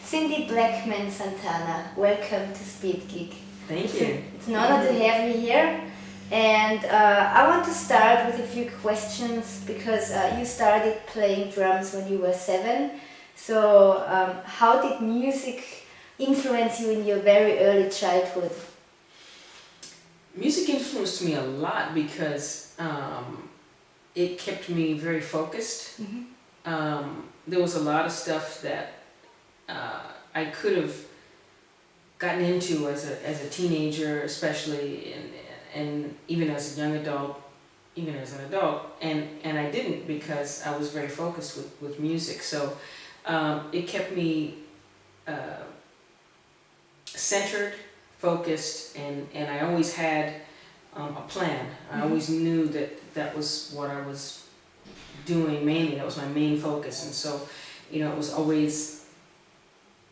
Cindy Blackman Santana, welcome to speedgig. Thank you. It's an honor to have you here. And I want to start with a few questions because you started playing drums when you were 7. So how did music influence you in your very early childhood? Music influenced me a lot because it kept me very focused. There was a lot of stuff that I could have gotten into as a teenager, especially, and even as a young adult, even as an adult, and I didn't because I was very focused with music. So it kept me centered, focused, and I always had a plan. I always knew that was what I was doing mainly. That was my main focus, and so, you know, it was always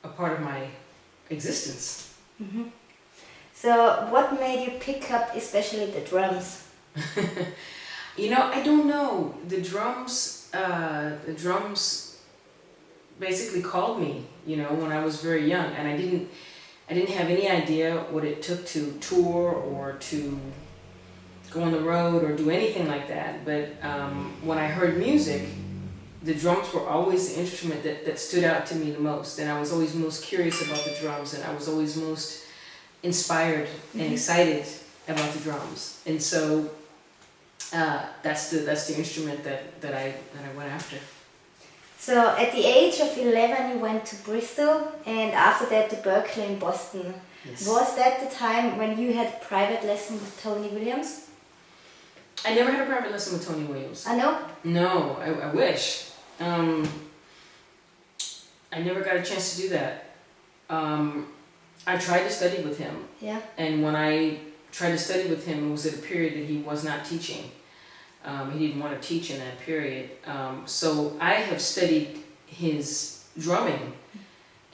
a part of my existence. So what made you pick up especially the drums? You know, I don't know. The drums basically called me, you know, when I was very young, and I didn't have any idea what it took to tour or to go on the road or do anything like that. But when I heard music, the drums were always the instrument that stood out to me the most, and I was always most curious about the drums, and I was always most inspired and excited about the drums. And so that's the instrument that I went after. So at the age of 11 you went to Bristol and after that to Berkeley in Boston. Yes. Was that the time when you had private lessons with Tony Williams? I never had a private lesson with Tony Williams. I know? No, I wish. I never got a chance to do that. I tried to study with him. Yeah. And when I tried to study with him, it was at a period that he was not teaching. He didn't want to teach in that period. So I have studied his drumming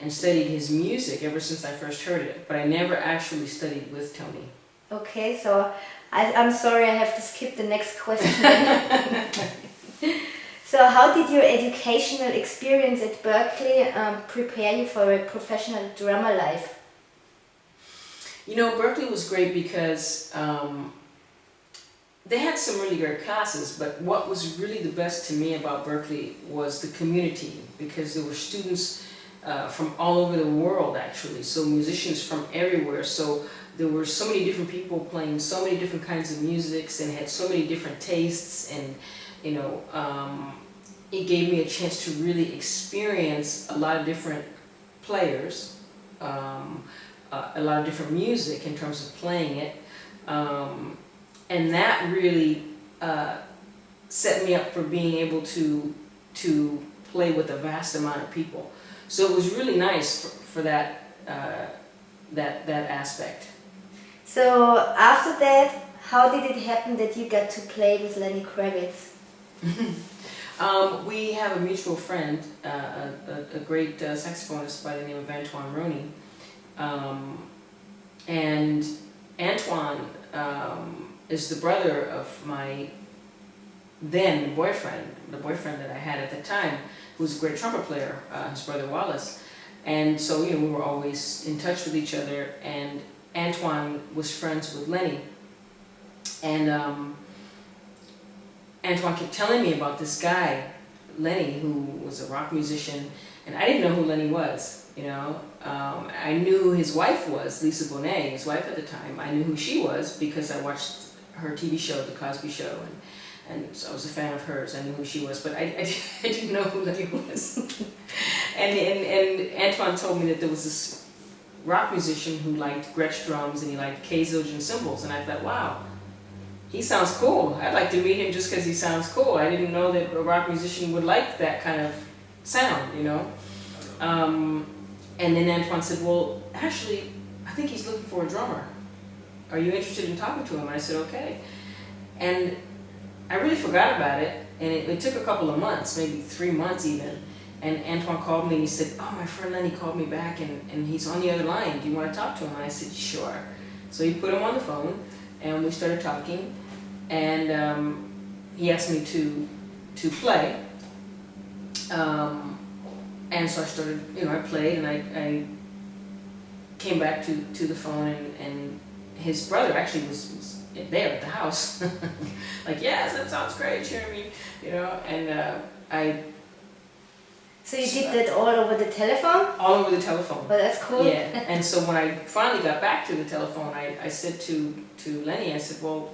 and studied his music ever since I first heard it, but I never actually studied with Tony. Okay, so I'm sorry I have to skip the next question. So how did your educational experience at Berkeley prepare you for a professional drummer life? You know, Berkeley was great because they had some really great classes, but what was really the best to me about Berkeley was the community, because there were students from all over the world, actually, so musicians from everywhere. So there were so many different people playing so many different kinds of musics and had so many different tastes, and you know, it gave me a chance to really experience a lot of different players, a lot of different music in terms of playing it. And that really set me up for being able to play with a vast amount of people. So it was really nice for that aspect. So after that, how did it happen that you got to play with Lenny Kravitz? We have a mutual friend, a great saxophonist by the name of Antoine Roney. And Antoine is the brother of my then boyfriend, the boyfriend that I had at the time, who was a great trumpet player, his brother Wallace. And so, you know, we were always in touch with each other, and Antoine was friends with Lenny. And Antoine kept telling me about this guy, Lenny, who was a rock musician, and I didn't know who Lenny was, you know. I knew who his wife was, Lisa Bonet, his wife at the time. I knew who she was because I watched her TV show, The Cosby Show, and so I was a fan of hers. I knew who she was, but I didn't know who Lenny was. and Antoine told me that there was this rock musician who liked Gretsch drums and he liked K-Zildjian cymbals, and I thought, wow, he sounds cool. I'd like to meet him just because he sounds cool. I didn't know that a rock musician would like that kind of sound, you know. And then Antoine said, well, actually, I think he's looking for a drummer. Are you interested in talking to him? And I said, okay. And I really forgot about it, and it took a couple of months, maybe 3 months even. And Antoine called me and he said, oh, my friend Lenny called me back and he's on the other line. Do you want to talk to him? And I said, sure. So he put him on the phone and we started talking, and he asked me to play. And so I started, I played, and I came back to the phone, and his brother actually was there at the house. Like, yes, that sounds great, Jeremy, and I... So you did that all over the telephone? All over the telephone. Well, that's cool. Yeah, and so when I finally got back to the telephone, I said to Lenny, I said, well,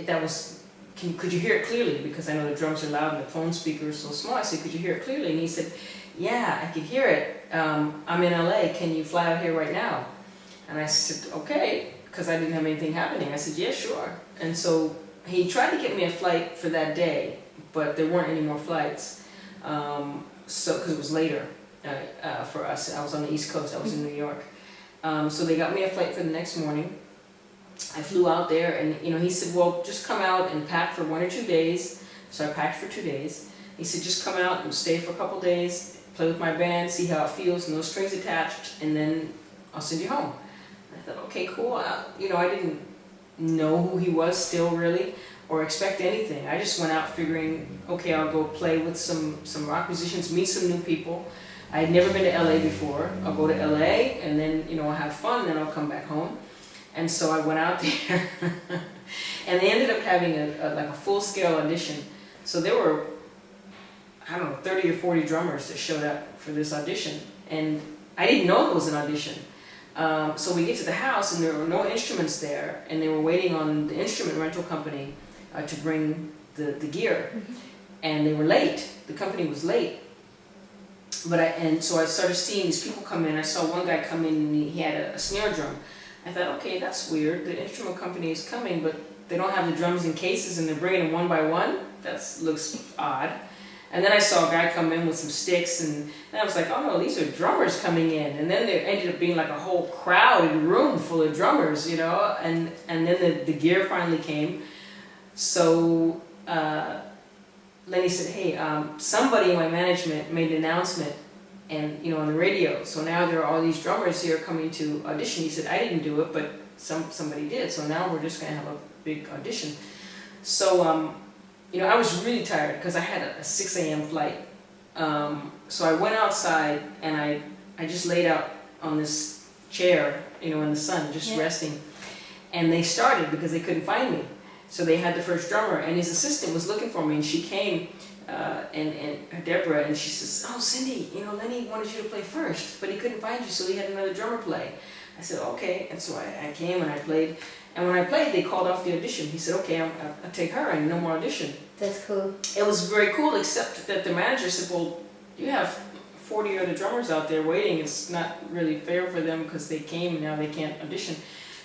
that was, could you hear it clearly? Because I know the drums are loud and the phone speaker is so small. I said, could you hear it clearly? And he said, yeah, I could hear it. I'm in LA, can you fly out here right now? And I said, okay, because I didn't have anything happening. I said, yeah, sure. And so he tried to get me a flight for that day, but there weren't any more flights. So, because it was later for us. I was on the East Coast, I was in New York. So they got me a flight for the next morning. I flew out there, and he said, well, just come out and pack for 1 or 2 days. So I packed for 2 days. He said, just come out and stay for a couple days, play with my band, see how it feels, no strings attached, and then I'll send you home. And I thought, okay, cool. I didn't know who he was still really, or expect anything. I just went out figuring, okay, I'll go play with some rock musicians, meet some new people. I had never been to LA before. I'll go to LA, and then I'll have fun, then I'll come back home. And so I went out there, and they ended up having a full-scale audition. So there were, I don't know, 30 or 40 drummers that showed up for this audition, and I didn't know it was an audition. So we get to the house, and there were no instruments there, and they were waiting on the instrument rental company to bring the gear, and they were late. The company was late. And so I started seeing these people come in. I saw one guy come in, and he had a snare drum. I thought, okay, that's weird. The instrument company is coming, but they don't have the drums in cases, and they're bringing them one by one. That looks odd. And then I saw a guy come in with some sticks, and I was like, oh no, these are drummers coming in. And then there ended up being like a whole crowded room full of drummers, and then the gear finally came. So Lenny said, hey, somebody in my management made an announcement, and on the radio. So now there are all these drummers here coming to audition. He said, I didn't do it, but somebody did. So now we're just going to have a big audition. So I was really tired because I had a 6 a.m. flight. So I went outside, and I just laid out on this chair, in the sun, just resting. And they started because they couldn't find me. So they had the first drummer, and his assistant was looking for me, and she came, and Deborah, and she says, oh, Cindy, Lenny wanted you to play first, but he couldn't find you, so he had another drummer play. I said, okay, and so I came and I played, and when I played, they called off the audition. He said, okay, I'll take her, and no more audition. That's cool. It was very cool, except that the manager said, well, you have 40 other drummers out there waiting. It's not really fair for them because they came and now they can't audition.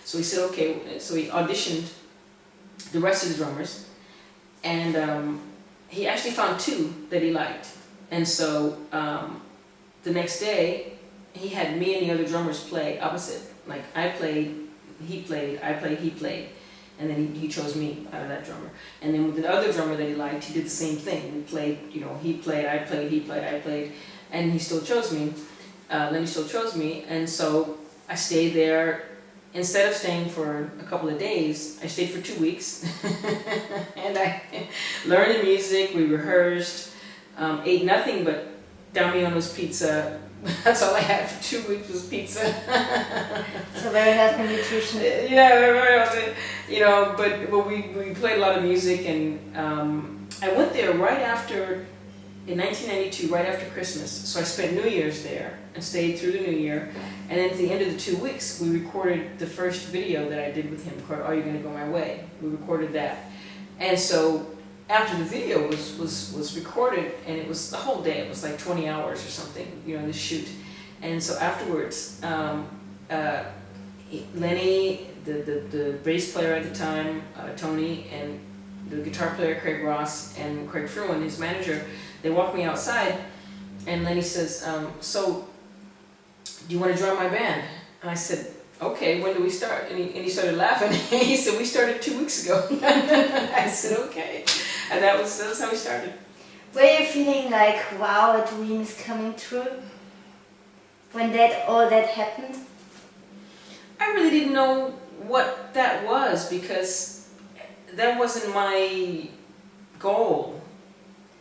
So he said, okay, so he auditioned the rest of the drummers, and he actually found 2 that he liked. And so the next day, he had me and the other drummers play opposite. Like I played, he played, I played, he played. And then he chose me out of that drummer. And then with the other drummer that he liked, he did the same thing. We played, he played, I played, he played, I played. And he still chose me. Lenny still chose me. And so I stayed there. Instead of staying for a couple of days, I stayed for 2 weeks. And I learned the music, we rehearsed, ate nothing but Damiono's pizza. That's all I had for 2 weeks was pizza. So very healthy and nutrition. Yeah, very healthy. But we played a lot of music, and I went there right after, in 1992, right after Christmas. So I spent New Year's there and stayed through the New Year. And then at the end of the 2 weeks, we recorded the first video that I did with him called Are You Gonna Go My Way? We recorded that. And so after the video was recorded, and it was the whole day, it was like 20 hours or something, the shoot. And so afterwards, Lenny, the bass player at the time, Tony, and the guitar player, Craig Ross, and Craig Fruin, his manager, they walked me outside, and Lenny says, so, do you want to join my band? And I said, okay, when do we start? And he started laughing. He said, we started 2 weeks ago. I said, okay. And that was how we started. Were you feeling like, wow, a dream is coming true? When all that happened? I really didn't know what that was, because that wasn't my goal.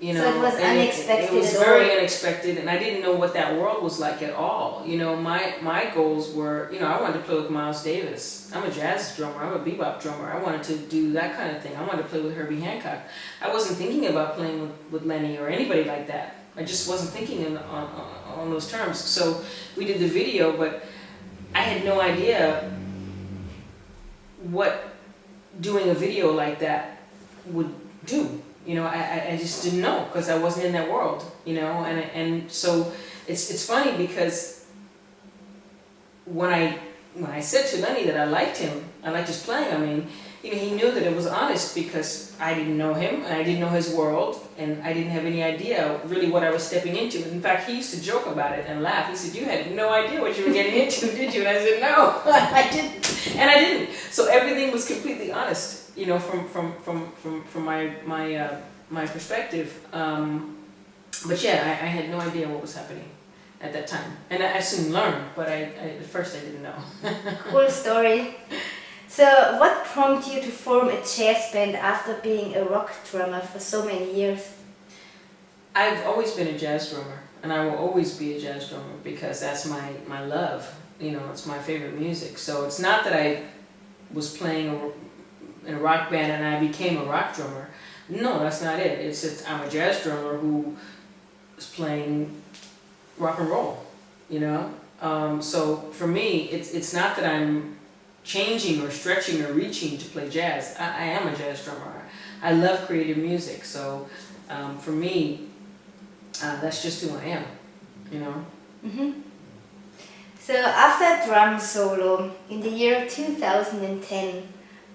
You So know, it was and unexpected it was at very all. unexpected, and I didn't know what that world was like at all. You know, my goals were, you know, I wanted to play with Miles Davis. I'm a jazz drummer. I'm a bebop drummer. I wanted to do that kind of thing. I wanted to play with Herbie Hancock. I wasn't thinking about playing with Lenny or anybody like that. I just wasn't thinking on those terms. So we did the video, but I had no idea what doing a video like that would do. You know, I just didn't know because I wasn't in that world, you know, and so it's funny because when I said to Lenny that I liked him, I liked his playing, I mean, you know, he knew that it was honest because I didn't know him and I didn't know his world and I didn't have any idea really what I was stepping into. In fact, he used to joke about it and laugh. He said, "You had no idea what you were getting into, did you?" And I said, "No, I didn't," and I didn't. So everything was completely honest. You know, from my perspective, but yeah, I had no idea what was happening at that time, and I soon learned. But at first I didn't know. Cool story. So, what prompted you to form a jazz band after being a rock drummer for so many years? I've always been a jazz drummer, and I will always be a jazz drummer because that's my love. You know, it's my favorite music. So it's not that I was playing in a rock band and I became a rock drummer. No, that's not it. It's just I'm a jazz drummer who is playing rock and roll, you know? So for me, it's not that I'm changing or stretching or reaching to play jazz. I am a jazz drummer. I love creative music. So for me, that's just who I am, you know? Mm-hmm. So after a drum solo in the year 2010,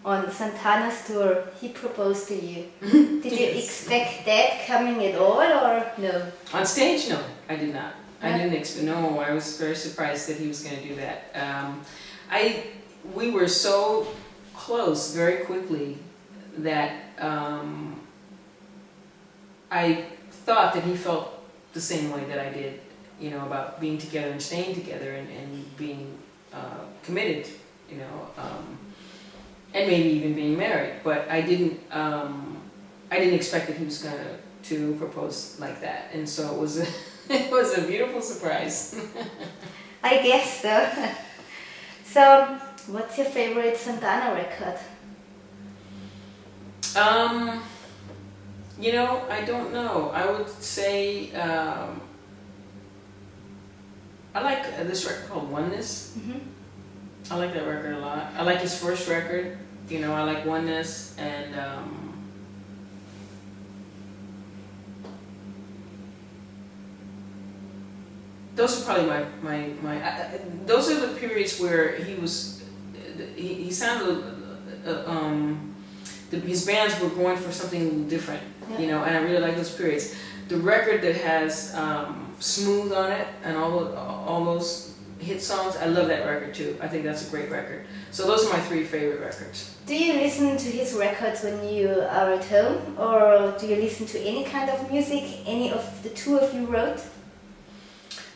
on Santana's tour, he proposed to you. Did you expect that coming at all, or no? On stage, no, I did not. No? I didn't expect. No, I was very surprised that he was going to do that. We were so close very quickly that I thought that he felt the same way that I did. You know, about being together and staying together and being committed. You know. And maybe even being married, but I didn't expect that he was going to propose like that, and so it was it was a beautiful surprise. I guess so. So, what's your favorite Santana record? You know, I don't know. I would say I like this record called Oneness. Mm-hmm. I like that record a lot. I like his first record. You know, I like Oneness, and those are probably my those are the periods where he sounded his bands were going for something a little different. Yeah. You know, and I really like those periods. The record that has Smooth on it and all those hit songs, I love that record too. I think that's a great record. So those are my three favorite records. Do you listen to his records when you are at home, or do you listen to any kind of music any of the two of you wrote?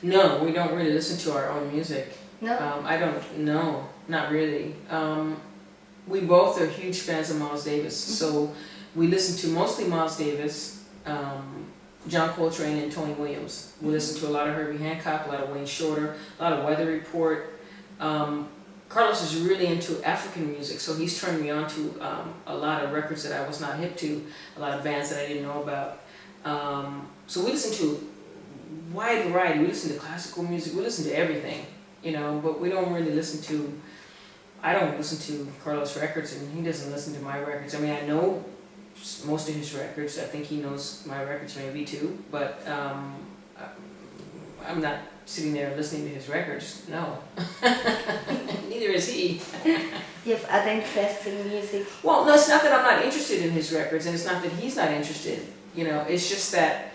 No, we don't really listen to our own music. No? I don't, no, not really. We both are huge fans of Miles Davis, so we listen to mostly Miles Davis, John Coltrane and Tony Williams. We listen to a lot of Herbie Hancock, a lot of Wayne Shorter, a lot of Weather Report. Carlos is really into African music, so he's turned me on to a lot of records that I was not hip to, a lot of bands that I didn't know about. So we listen to a wide variety. We listen to classical music, we listen to everything, you know, but we don't really listen to, I don't listen to Carlos records and he doesn't listen to my records. I mean, I know most of his records. I think he knows my records maybe too, but I'm not sitting there listening to his records. No. Neither is he. You have other interests in music? Well, no, it's not that I'm not interested in his records, and it's not that he's not interested. You know, it's just that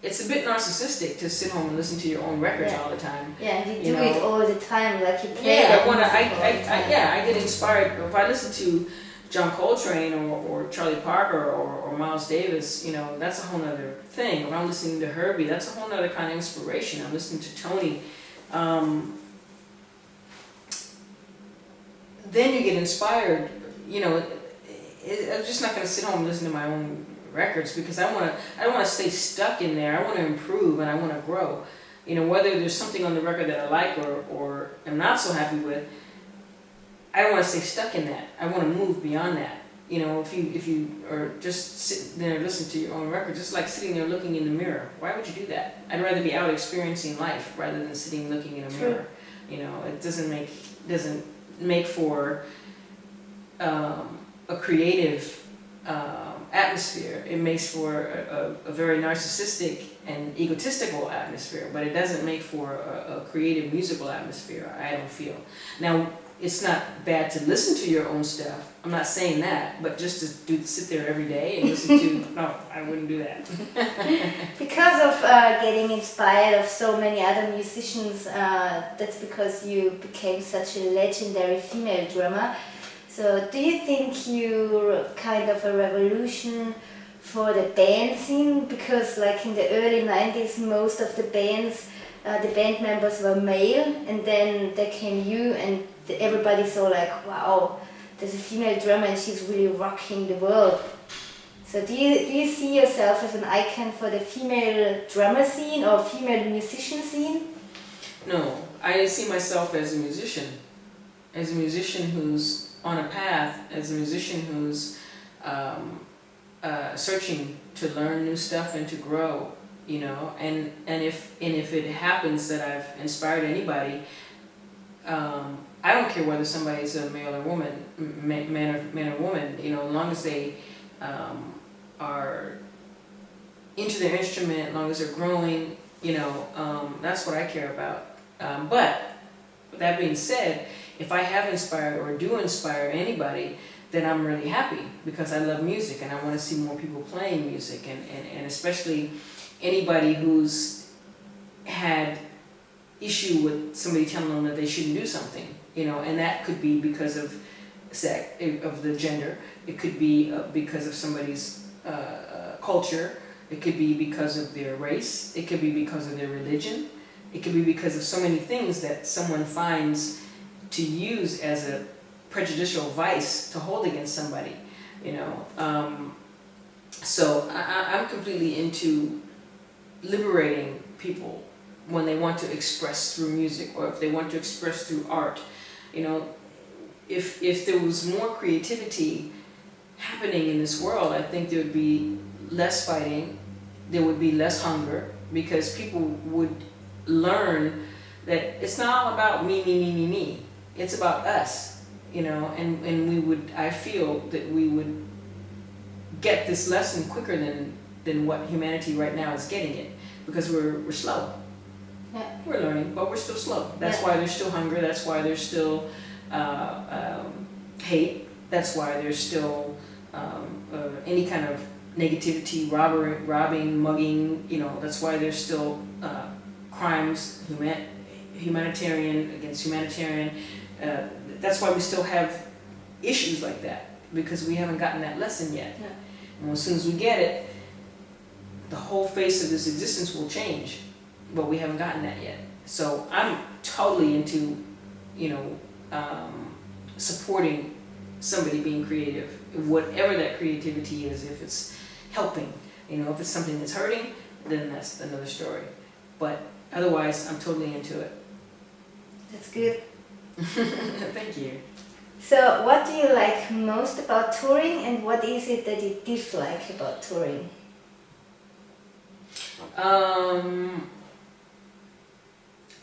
it's a bit narcissistic to sit home and listen to your own records all the time. Yeah, and you do it all the time, like you play. Yeah, I get inspired if I listen to John Coltrane or Charlie Parker or Miles Davis. You know, that's a whole other thing. If I'm listening to Herbie, that's a whole other kind of inspiration. I'm listening to Tony. Then you get inspired. You know, I'm just not going to sit home and listen to my own records because I don't want to stay stuck in there. I want to improve and I want to grow. You know, whether there's something on the record that I like or am not so happy with, I don't want to stay stuck in that. I want to move beyond that. You know, if you are just sitting there listening to your own record, just like sitting there looking in the mirror, why would you do that? I'd rather be out experiencing life rather than sitting looking in a mirror. You know, it doesn't make for a creative atmosphere. It makes for a very narcissistic and egotistical atmosphere, but it doesn't make for a creative musical atmosphere, I don't feel. Now, it's not bad to listen to your own stuff. I'm not saying that, but just to sit there every day and listen to, no, I wouldn't do that. Because of getting inspired of so many other musicians, that's because you became such a legendary female drummer. So do you think you're kind of a revolution for the band scene? Because like in the early 90s, most of the bands, the band members were male, and then there came you and everybody saw like, wow, there's a female drummer and she's really rocking the world. So do you see yourself as an icon for the female drummer scene or female musician scene? No, I see myself as a musician who's on a path, as a musician who's searching to learn new stuff and to grow, you know. And if it happens that I've inspired anybody, I don't care whether somebody's a male or woman, man or woman, you know, as long as they are into their instrument, as long as they're growing, you know, that's what I care about. But that being said, if I have inspired or do inspire anybody, then I'm really happy because I love music and I want to see more people playing music, and especially anybody who's had issue with somebody telling them that they shouldn't do something, you know, and that could be because of of the gender, it could be because of somebody's culture, it could be because of their race, it could be because of their religion, it could be because of so many things that someone finds to use as a prejudicial vice to hold against somebody, you know. So I'm completely into liberating people when they want to express through music or if they want to express through art. You know, if there was more creativity happening in this world, I think there would be less fighting, there would be less hunger, because people would learn that it's not all about me. It's about us, you know, and we would, I feel that we would get this lesson quicker than what humanity right now is getting it, because we're slow. Yeah. We're learning, but we're still slow. That's why there's still hunger, that's why there's still hate, that's why there's still any kind of negativity, robbing, mugging, you know, that's why there's still crimes, humanitarian against humanitarian. That's why we still have issues like that, because we haven't gotten that lesson yet. Yeah. And as soon as we get it, the whole face of this existence will change, but we haven't gotten that yet. So I'm totally into, you know, supporting somebody being creative, whatever that creativity is. If it's helping, you know, if it's something that's hurting, then that's another story. But otherwise, I'm totally into it. That's good. Thank you. So what do you like most about touring, and what is it that you dislike about touring?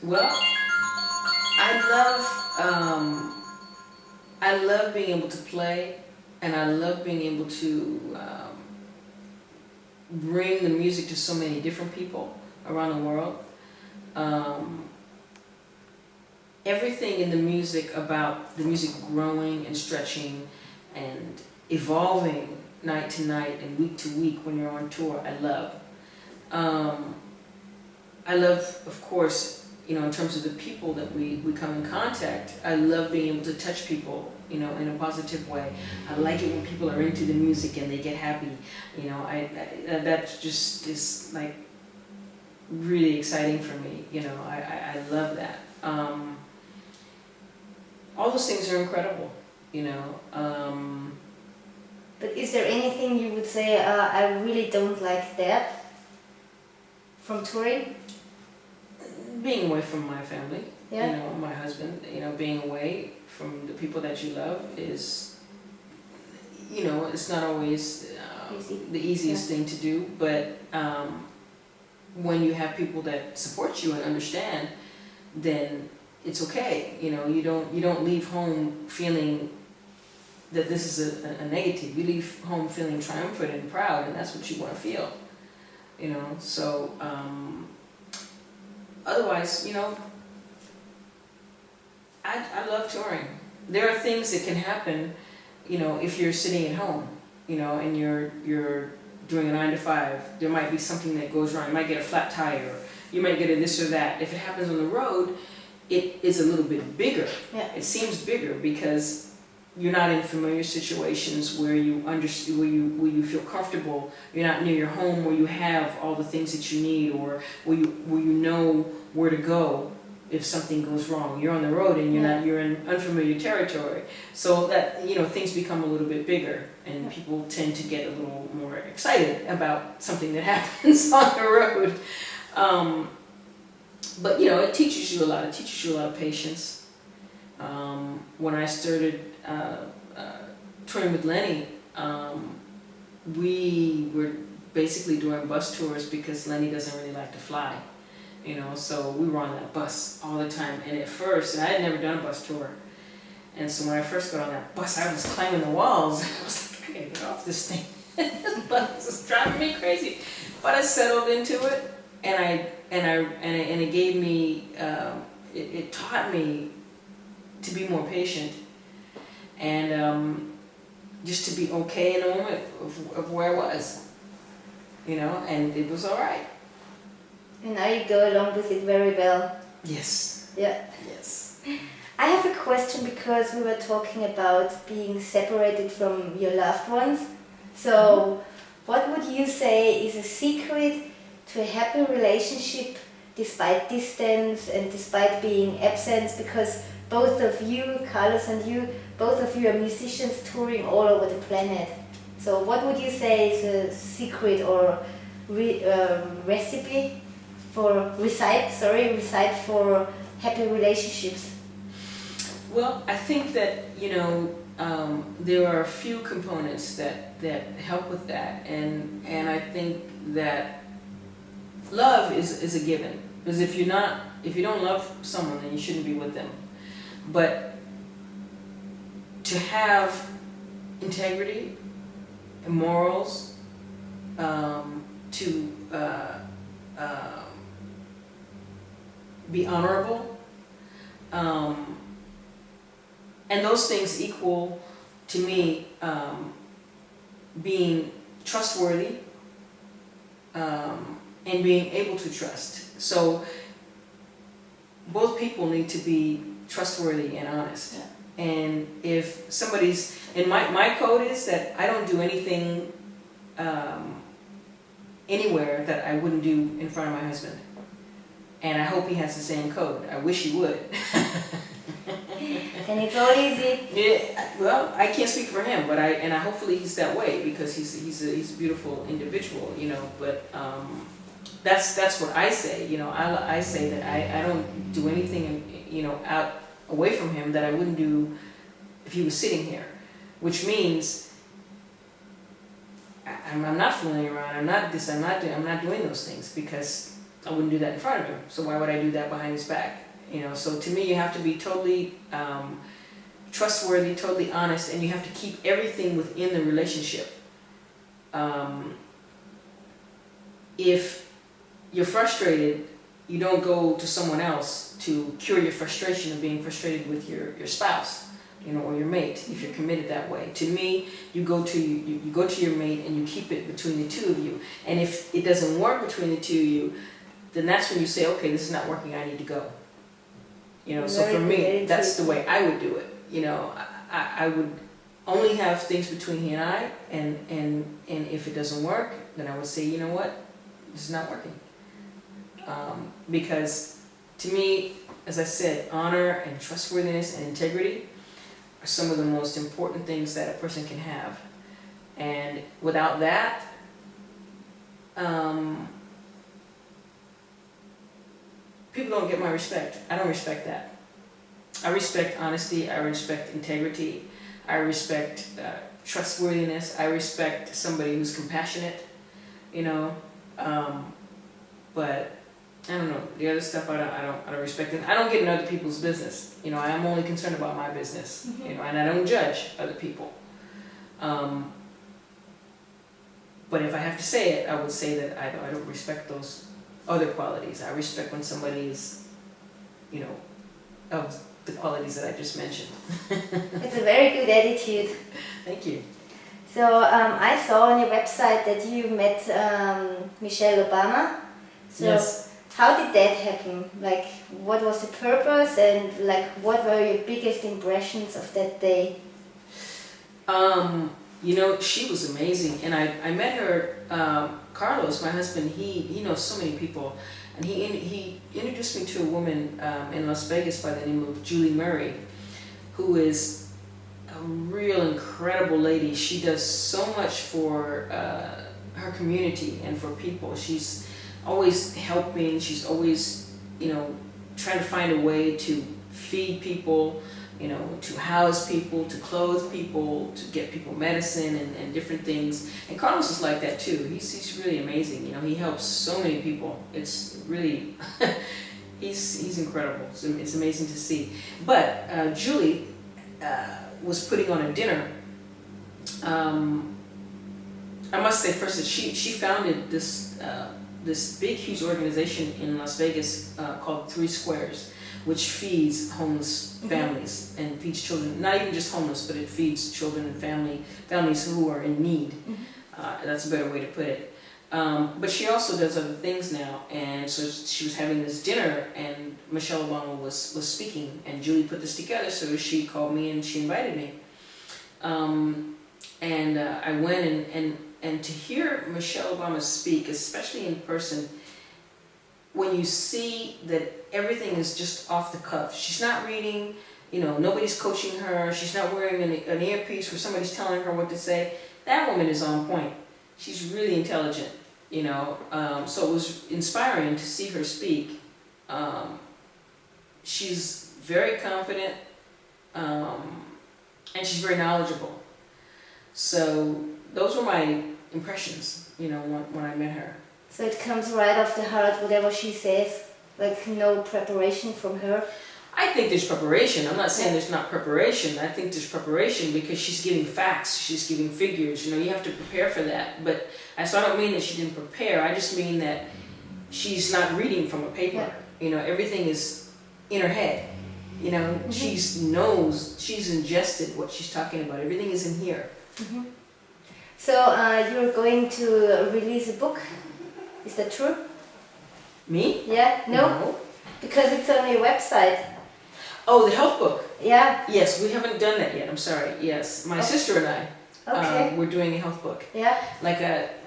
Well, I love being able to play, and I love being able to bring the music to so many different people around the world. Everything in the music, about the music growing and stretching and evolving night to night and week to week when you're on tour, I love. I love, of course, you know, in terms of the people that we come in contact, I love being able to touch people, you know, in a positive way. I like it when people are into the music and they get happy, you know. That just is like really exciting for me, you know. I love that. All those things are incredible, you know. But is there anything you would say, I really don't like that from touring? Being away from my family, Yeah. you know, my husband, you know, being away from the people that you love is, you know, it's not always the easiest thing to do, but when you have people that support you and understand, then it's okay. You know, you don't leave home feeling that this is a negative. You leave home feeling triumphant and proud, and that's what you want to feel. You know, so otherwise, you know, I love touring. There are things that can happen, you know, if you're sitting at home, you know, and you're doing a 9 to 5. There might be something that goes wrong. You might get a flat tire. You might get a this or that. If it happens on the road, it is a little bit bigger. Yeah. It seems bigger because you're not in familiar situations where you where you feel comfortable. You're not near your home where you have all the things that you need, or where you know where to go if something goes wrong. You're on the road and you're in unfamiliar territory. So that, you know, things become a little bit bigger, and people tend to get a little more excited about something that happens on the road. But you know, it teaches you a lot. It teaches you a lot of patience. When I started touring with Lenny, we were basically doing bus tours because Lenny doesn't really like to fly. You know, so we were on that bus all the time. And at first, and I had never done a bus tour, and so when I first got on that bus, I was climbing the walls. I was like, I gotta get off this thing. This bus is driving me crazy. But I settled into it, and it gave me, it taught me to be more patient, and just to be okay in the moment of where I was, you know, and it was all right. And now you go along with it very well. Yes. Yeah. Yes. I have a question, because we were talking about being separated from your loved ones. So, what would you say is a secret to a happy relationship despite distance and despite being absent? Because both of you, Carlos and you, both of you are musicians touring all over the planet. So, what would you say is a secret or recipe for recite for happy relationships? Well, I think that, you know, there are a few components that help with that, and I think that love is a given. Because if you don't love someone, then you shouldn't be with them. But to have integrity and morals, to be honorable, and those things equal to me being trustworthy, and being able to trust. So both people need to be trustworthy and honest. Yeah. And if somebody's, and my code is that I don't do anything anywhere that I wouldn't do in front of my husband. And I hope he has the same code. I wish he would. And it's all easy. Yeah, well, I can't speak for him, but I hopefully he's that way, because he's a beautiful individual, you know. But that's what I say, you know. I say that I don't do anything, you know, out away from him that I wouldn't do if he was sitting here, which means I'm not fooling around. I'm not doing those things, because I wouldn't do that in front of him. So why would I do that behind his back? You know. So to me, you have to be totally trustworthy, totally honest, and you have to keep everything within the relationship. If you're frustrated, you don't go to someone else to cure your frustration of being frustrated with your spouse, you know, or your mate, if you're committed that way. To me, you go to your mate and you keep it between the two of you. And if it doesn't work between the two of you, then that's when you say, okay, this is not working, I need to go. You know, so for me, that's the way I would do it. You know, I would only have things between he and I, and if it doesn't work, then I would say, you know what, this is not working. Because to me, as I said, honor and trustworthiness and integrity are some of the most important things that a person can have. And without that, people don't get my respect. I don't respect that. I respect honesty. I respect integrity. I respect trustworthiness. I respect somebody who's compassionate, you know. But I don't know, the other stuff I don't respect, and I don't get in other people's business. You know, I'm only concerned about my business. You know, and I don't judge other people. But if I have to say it, I would say that I don't respect those other qualities. I respect when somebody is, you know, of the qualities that I just mentioned. It's a very good attitude. Thank you. So I saw on your website that you met Michelle Obama. So Yes. how did that happen? Like, what was the purpose, and like, what were your biggest impressions of that day? You know, she was amazing, and I met her. Carlos, my husband, he knows so many people, and he introduced me to a woman in Las Vegas by the name of Julie Murray, who is a real incredible lady. She does so much for her community and for people. She's always helping. She's always, you know, trying to find a way to feed people, you know, to house people, to clothe people, to get people medicine and different things. And Carlos is like that too. He's really amazing. You know, he helps so many people. It's really, he's incredible. It's amazing to see. But Julie was putting on a dinner. I must say first that she founded this big, huge organization in Las Vegas called 3 Squares, which feeds homeless families and feeds children. Not even just homeless, but it feeds children and families who are in need. That's a better way to put it. But she also does other things now, and so she was having this dinner, and Michelle Obama was speaking, and Julie put this together, so she called me and she invited me. I went, and to hear Michelle Obama speak, especially in person, when you see that everything is just off the cuff. She's not reading, you know, nobody's coaching her, she's not wearing an earpiece where somebody's telling her what to say. That woman is on point. She's really intelligent, you know. So it was inspiring to see her speak. She's very confident, and she's very knowledgeable. So those were my impressions, you know, when I met her. So it comes right off the heart, whatever she says, like no preparation from her. I think there's preparation. I'm not saying there's not preparation. I think there's preparation because she's giving facts, she's giving figures. You know, you have to prepare for that. But so I don't mean that she didn't prepare. I just mean that she's not reading from a paper. Yeah. You know, everything is in her head. You know, she knows, she's ingested what she's talking about. Everything is in here. So you're going to release a book. Is that true? Me? Yeah? No? No. Because it's on your website. Oh, the health book. Yeah? Yes, we haven't done that yet. I'm sorry. Yes, my sister and I, we're doing a health book. Yeah? Like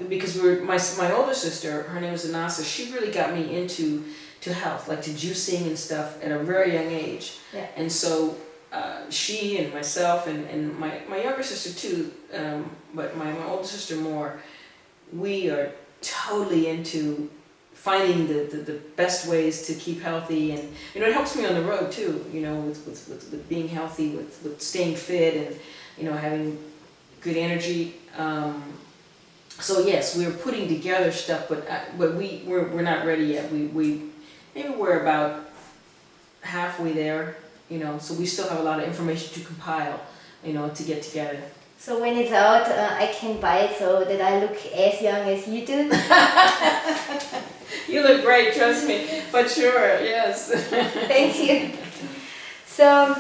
because my older sister, her name is Anasa. She really got me into health, like to juicing and stuff at a very young age. Yeah. And so she and myself and my younger sister too, but my older sister more, we are totally into finding the best ways to keep healthy, and you know, it helps me on the road too, you know, with being healthy, with staying fit, and you know, having good energy. So yes, we're putting together stuff, but we're not ready yet. We maybe we're about halfway there, you know, so we still have a lot of information to compile, you know, to get together. So when it's out, I can buy it so that I look as young as you do. You look great, trust me. But sure, yes. Thank you. So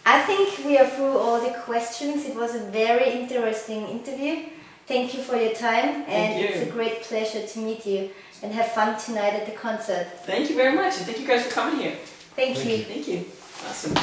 I think we are through all the questions. It was a very interesting interview. Thank you for your time, and it's a great pleasure to meet you, and have fun tonight at the concert. Thank you very much, and thank you guys for coming here. Thank you. Thank you. Awesome.